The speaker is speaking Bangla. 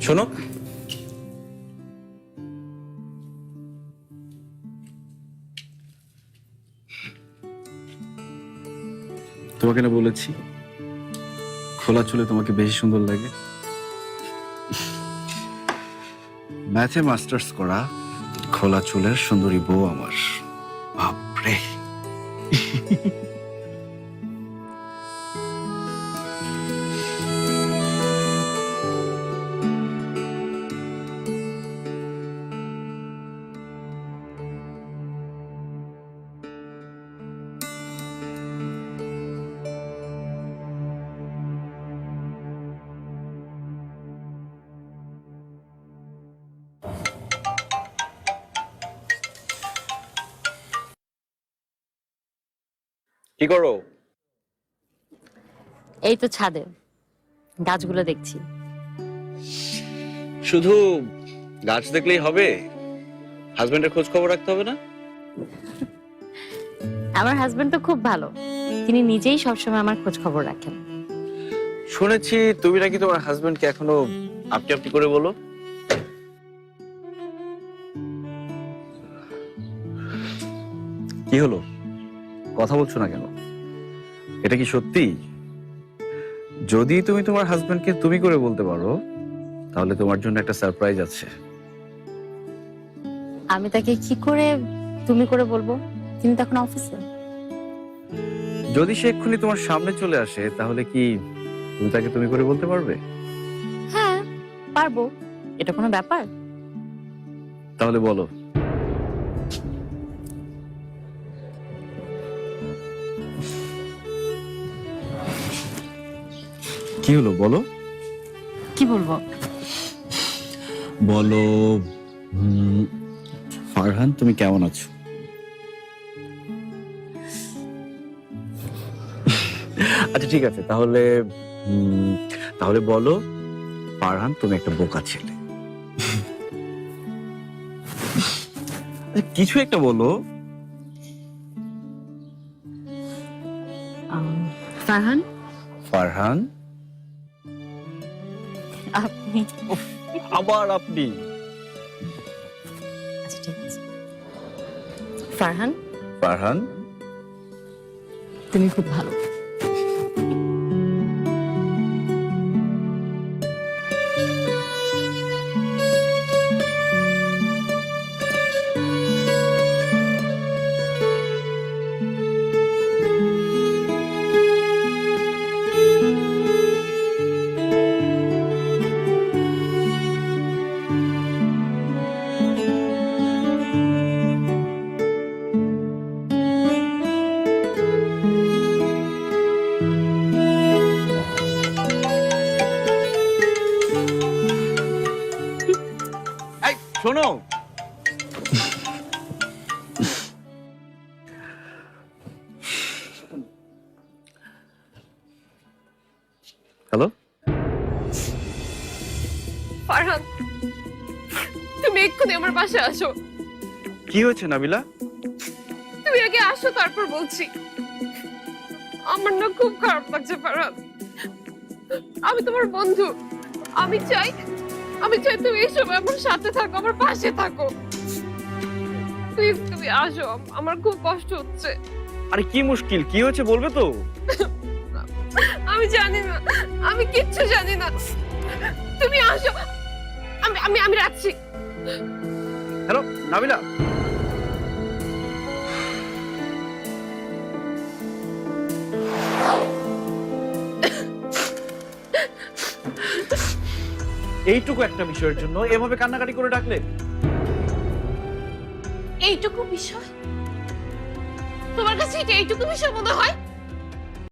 শোনো, তোমাকে না বলেছি খোলা চুলে তোমাকে বেশি সুন্দর লাগে। ম্যাথে মাস্টার্স করা খোলা চুলের সুন্দরী বউ আমার। বাপরে, কি করো? এই তো ছাদে গাছগুলো দেখছি। শুধু গাছ দেখলেই হবে? হাজবেন্ডের খোঁজ খবর রাখতে হবে না? আমার হাজবেন্ড তো খুব ভালো, তিনি নিজেই সবসময় আমার খোঁজ খবর রাখেন। শুনেছি তুমি নাকি তোমার হাজবেন্ডকে এখনো আপনি আপনি করে বলো। কি হলো, কথা বলছো না কেন? এটা কি সত্যি? যদি তুমি তোমার হাজবেন্ডকে তুমি করে বলতে পারো তাহলে তোমার জন্য একটা সারপ্রাইজ আছে। আমি তাকে কি করে তুমি করে বলবো? তিনি তখন অফিসে। যদি সে এক্ষুনি তোমার সামনে চলে আসে তাহলে কি তুমি তাকে তুমি করে বলতে পারবে? হ্যাঁ পারবো, এটা কোনো ব্যাপার? তাহলে বলো। কি হলো বলো? কি বলবো? বলো, ফারহান তুমি কেমন আছো? আচ্ছা ঠিক আছে, তাহলে তাহলে বলো, ফারহান তুমি একটা বোকা ছেলে। কিছু একটা বলো। ফারহান, ফারহান আপনি আবার আপনি? আচ্ছা ঠিক আছে। ফারহান, ফারহান তুমি খুব ভালো। এই শোনো, হ্যালো ফারহান, তুমি এক্ষুনি আমার বাসায় আসো। কি হয়েছে নাবিলা? তুমি আগে আসো, তারপর বলছি। আমার না খুব খারাপ লাগছে ফারহান। আমি তোমার বন্ধু, আমি চাই তুমি এই সময় আমার সাথে থাকো, আমার পাশে থাকো। প্লিজ তুমি আসো, আমার খুব কষ্ট হচ্ছে। আরে কি মুশকিল, কি হয়েছে বলবে তো? আমি জানি না, আমি কিচ্ছু জানি না। তুমি আসো, আমি আমি আমি রাখছি। হ্যালো নাবিলা, এইটুকু একটা বিষয়ের জন্য এভাবে কান্নাকাটি করে ডাকলে? এইটুকু বিষয় তোমার কাছে? এইটুকু বিষয় মনে হয়?